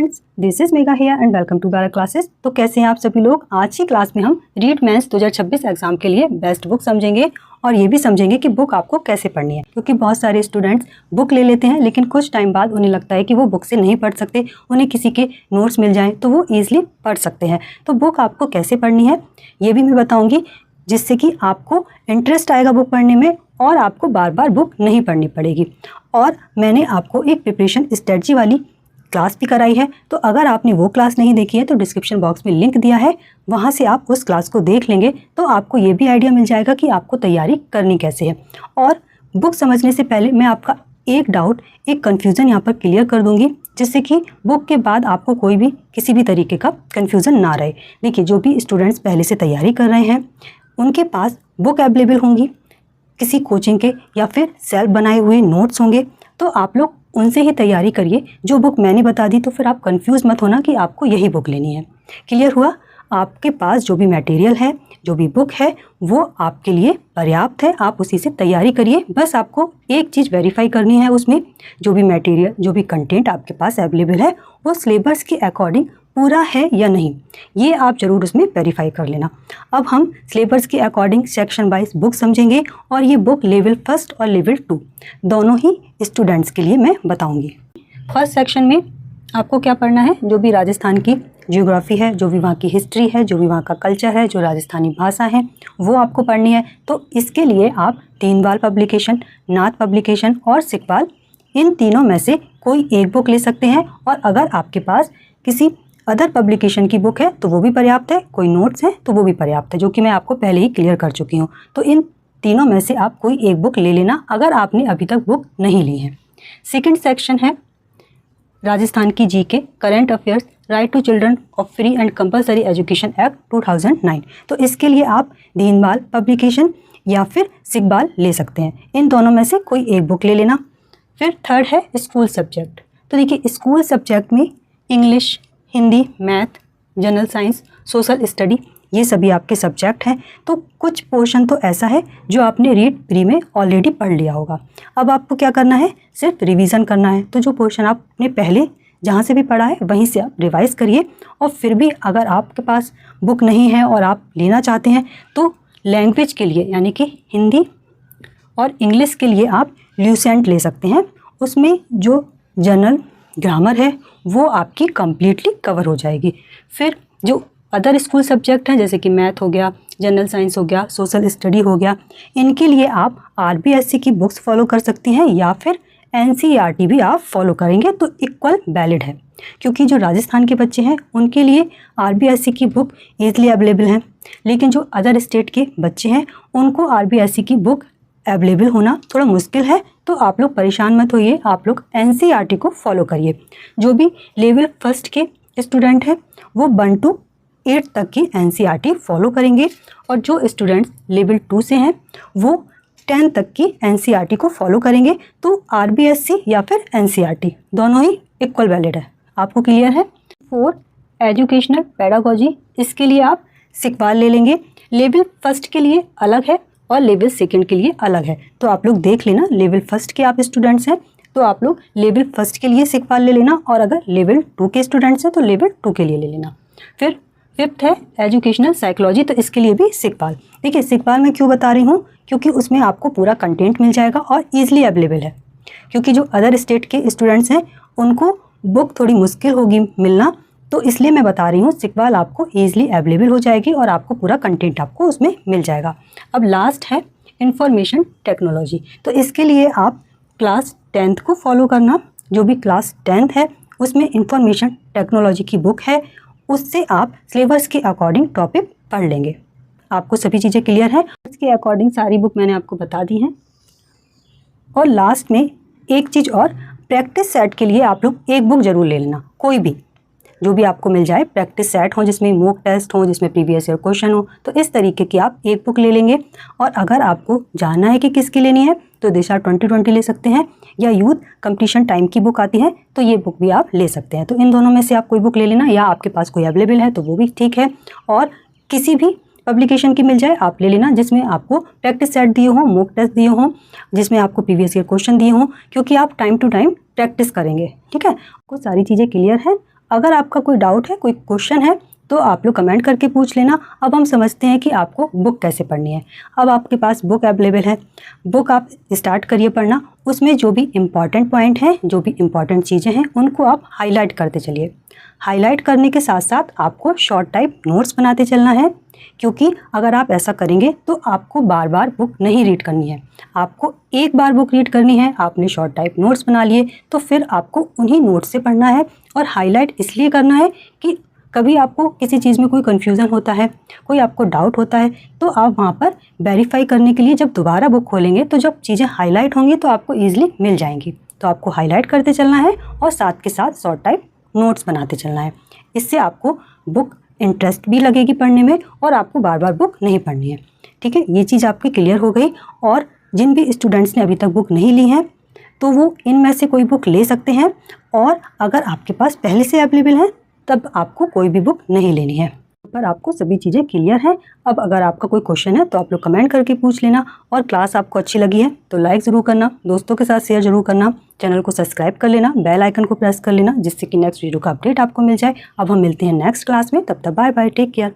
Students, this is Megha here and welcome to Bara classes. तो कैसे हैं आप सभी लोग। आज की क्लास में हम रीड मेंस 2026 एग्जाम के लिए बेस्ट बुक समझेंगे और ये भी समझेंगे कि बुक आपको कैसे पढ़नी है, क्योंकि बहुत सारे स्टूडेंट्स बुक ले लेते हैं लेकिन कुछ टाइम बाद उन्हें लगता है कि वो बुक से नहीं पढ़ सकते, उन्हें किसी के नोट्स मिल जाएं तो वो ईजिली पढ़ सकते हैं। तो बुक आपको कैसे पढ़नी है ये भी मैं बताऊँगी, जिससे कि आपको इंटरेस्ट आएगा बुक पढ़ने में और आपको बार बार बुक नहीं पढ़नी पड़ेगी। और मैंने आपको एक प्रिपरेशन स्ट्रेटजी वाली क्लास भी कराई है, तो अगर आपने वो क्लास नहीं देखी है तो डिस्क्रिप्शन बॉक्स में लिंक दिया है, वहाँ से आप उस क्लास को देख लेंगे तो आपको ये भी आइडिया मिल जाएगा कि आपको तैयारी करनी कैसे है। और बुक समझने से पहले मैं आपका एक डाउट, एक कन्फ्यूज़न यहाँ पर क्लियर कर दूँगी, जिससे कि बुक के बाद आपको कोई भी किसी भी तरीके का कन्फ्यूज़न ना रहे। देखिए, जो भी स्टूडेंट्स पहले से तैयारी कर रहे हैं उनके पास बुक अवेलेबल होंगी, किसी कोचिंग के या फिर सेल्फ बनाए हुए नोट्स होंगे, तो आप लोग उनसे ही तैयारी करिए। जो बुक मैंने बता दी तो फिर आप कंफ्यूज मत होना कि आपको यही बुक लेनी है। क्लियर हुआ? आपके पास जो भी मटेरियल है, जो भी बुक है, वो आपके लिए पर्याप्त है, आप उसी से तैयारी करिए। बस आपको एक चीज़ वेरीफाई करनी है, उसमें जो भी मटेरियल, जो भी कंटेंट आपके पास अवेलेबल है वो सिलेबस के अकॉर्डिंग पूरा है या नहीं, ये आप ज़रूर उसमें वेरीफाई कर लेना। अब हम सिलेबस के अकॉर्डिंग सेक्शन वाइज बुक समझेंगे और ये बुक लेवल 1 और लेवल 2 दोनों ही स्टूडेंट्स के लिए मैं बताऊंगी। फर्स्ट सेक्शन में आपको क्या पढ़ना है, जो भी राजस्थान की ज्योग्राफी है, जो भी वहाँ की हिस्ट्री है, जो भी वहाँ का कल्चर है, जो राजस्थानी भाषा है, वो आपको पढ़नी है। तो इसके लिए आप दीनदयाल पब्लिकेशन, नाथ पब्लिकेशन और सिकपाल, इन तीनों में से कोई एक बुक ले सकते हैं। और अगर आपके पास किसी अदर पब्लिकेशन की बुक है तो वो भी पर्याप्त है, कोई नोट्स है तो वो भी पर्याप्त है, जो कि मैं आपको पहले ही क्लियर कर चुकी हूँ। तो इन तीनों में से आप कोई एक बुक ले लेना अगर आपने अभी तक बुक नहीं ली है। सेकंड सेक्शन है राजस्थान की GK, current affairs, right to children of free and compulsory education act 2009। तो इसके लिए आप दीनदयाल पब्लिकेशन या फिर सिकपाल ले सकते हैं, इन दोनों में से कोई एक बुक ले लेना। फिर थर्ड है स्कूल सब्जेक्ट। तो देखिए, स्कूल सब्जेक्ट में English, Hindi, math, general science, social study, ये सभी आपके सब्जेक्ट हैं। तो कुछ पोर्शन तो ऐसा है जो आपने रीड प्री में ऑलरेडी पढ़ लिया होगा, अब आपको क्या करना है, सिर्फ रिवीजन करना है। तो जो पोर्शन आपने पहले जहाँ से भी पढ़ा है वहीं से आप रिवाइज करिए। और फिर भी अगर आपके पास बुक नहीं है और आप लेना चाहते हैं तो लैंग्वेज के लिए, यानी कि हिंदी और इंग्लिश के लिए आप ल्यूसेंट ले सकते हैं। उसमें जो जनरल ग्रामर है वो आपकी कम्प्लीटली कवर हो जाएगी। फिर जो अदर स्कूल सब्जेक्ट हैं, जैसे कि मैथ हो गया, जनरल साइंस हो गया, सोशल स्टडी हो गया, इनके लिए आप आरबीएससी की बुक्स फॉलो कर सकती हैं या फिर एनसीईआरटी भी आप फॉलो करेंगे तो इक्वल वैलिड है। क्योंकि जो राजस्थान के बच्चे हैं उनके लिए आरबीएससी की बुक ईजिली अवेलेबल है, लेकिन जो अदर स्टेट के बच्चे हैं उनको आरबीएससी की बुक अवेलेबल होना थोड़ा मुश्किल है। तो आप लोग परेशान मत होइए, आप लोग एनसीईआरटी को फॉलो करिए। जो भी लेवल 1 के स्टूडेंट हैं वो 1 to 8 तक की एनसीईआरटी फॉलो करेंगे, और जो स्टूडेंट्स लेवल 2 से हैं वो 10 तक की एनसीईआरटी को फॉलो करेंगे। तो आरबीएससी या फिर एनसीईआरटी दोनों ही इक्वल वैलिड है। आपको क्लियर है? 4 एजुकेशनल पेडागोजी, इसके लिए आप सिकपाल ले लेंगे। लेवल 1 के लिए अलग है और लेवल 2 के लिए अलग है, तो आप लोग देख लेना। लेवल 1 के आप स्टूडेंट्स हैं तो आप लोग लेवल 1 के लिए सिकपाल ले लेना, और अगर लेवल 2 के स्टूडेंट्स हैं तो लेवल 2 के लिए ले लेना। फिर 5th है एजुकेशनल साइकोलॉजी, तो इसके लिए भी सिकपाल। देखिए, सिकपाल मैं क्यों बता रही हूँ, क्योंकि उसमें आपको पूरा कंटेंट मिल जाएगा और ईजिली अवेलेबल है। क्योंकि जो अदर स्टेट के स्टूडेंट्स हैं उनको बुक थोड़ी मुश्किल होगी मिलना, तो इसलिए मैं बता रही हूँ सिकपाल आपको ईजिली अवेलेबल हो जाएगी और आपको पूरा कंटेंट आपको उसमें मिल जाएगा। अब लास्ट है इंफॉर्मेशन टेक्नोलॉजी, तो इसके लिए आप क्लास 10th को फॉलो करना। जो भी क्लास 10th है उसमें इंफॉर्मेशन टेक्नोलॉजी की बुक है, उससे आप सिलेबस के अकॉर्डिंग टॉपिक पढ़ लेंगे। आपको सभी चीज़ें क्लियर है? इसके अकॉर्डिंग सारी बुक मैंने आपको बता दी हैं। और लास्ट में एक चीज़ और, प्रैक्टिस सेट के लिए आप लोग एक बुक ज़रूर ले लेना, कोई भी जो भी आपको मिल जाए, प्रैक्टिस सेट हो जिसमें मॉक टेस्ट हो, जिसमें प्रीवियस ईयर क्वेश्चन हो, तो इस तरीके की आप एक बुक ले लेंगे। और अगर आपको जानना है कि किसकी लेनी है तो दिशा 2020 ले सकते हैं, या यूथ कंपटीशन टाइम की बुक आती है तो ये बुक भी आप ले सकते हैं। तो इन दोनों में से आप कोई बुक ले लेना, या आपके पास कोई अवेलेबल है तो वो भी ठीक है, और किसी भी पब्लिकेशन की मिल जाए आप ले लेना जिसमें आपको प्रैक्टिस सेट दिए हों, मॉक टेस्ट दिए हों, जिसमें आपको प्रीवियस ईयर क्वेश्चन दिए हों, क्योंकि आप टाइम टू टाइम प्रैक्टिस करेंगे। ठीक है, आपको सारी चीज़ें क्लियर है? अगर आपका कोई डाउट है, कोई क्वेश्चन है, तो आप लोग कमेंट करके पूछ लेना। अब हम समझते हैं कि आपको बुक कैसे पढ़नी है। अब आपके पास बुक अवेलेबल है, बुक आप स्टार्ट करिए पढ़ना। उसमें जो भी इम्पॉर्टेंट पॉइंट हैं, जो भी इम्पॉर्टेंट चीज़ें हैं, उनको आप हाईलाइट करते चलिए। हाईलाइट करने के साथ साथ आपको शॉर्ट टाइप नोट्स बनाते चलना है, क्योंकि अगर आप ऐसा करेंगे तो आपको बार बार बुक नहीं रीड करनी है। आपको एक बार बुक रीड करनी है, आपने शॉर्ट टाइप नोट्स बना लिए तो फिर आपको उन्हीं नोट्स से पढ़ना है। और हाईलाइट इसलिए करना है कि कभी आपको किसी चीज़ में कोई कन्फ्यूज़न होता है, कोई आपको डाउट होता है, तो आप वहाँ पर वेरीफाई करने के लिए जब दोबारा बुक खोलेंगे तो जब चीज़ें हाईलाइट होंगी तो आपको ईजिली मिल जाएंगी। तो आपको हाईलाइट करते चलना है और साथ के साथ शॉर्ट टाइप नोट्स बनाते चलना है। इससे आपको बुक इंटरेस्ट भी लगेगी पढ़ने में और आपको बार बार बुक नहीं पढ़नी है। ठीक है, ये चीज़ आपकी क्लियर हो गई। और जिन भी स्टूडेंट्स ने अभी तक बुक नहीं ली हैं तो वो इनमें से कोई बुक ले सकते हैं, और अगर आपके पास पहले से अवेलेबल है तब आपको कोई भी बुक नहीं लेनी है। पर आपको सभी चीज़ें क्लियर हैं। अब अगर आपका कोई क्वेश्चन है तो आप लोग कमेंट करके पूछ लेना। और क्लास आपको अच्छी लगी है तो लाइक ज़रूर करना, दोस्तों के साथ शेयर ज़रूर करना, चैनल को सब्सक्राइब कर लेना, बेल आइकन को प्रेस कर लेना, जिससे कि नेक्स्ट वीडियो का अपडेट आपको मिल जाए। अब हम मिलते हैं नेक्स्ट क्लास में, तब तक बाय बाय, टेक केयर।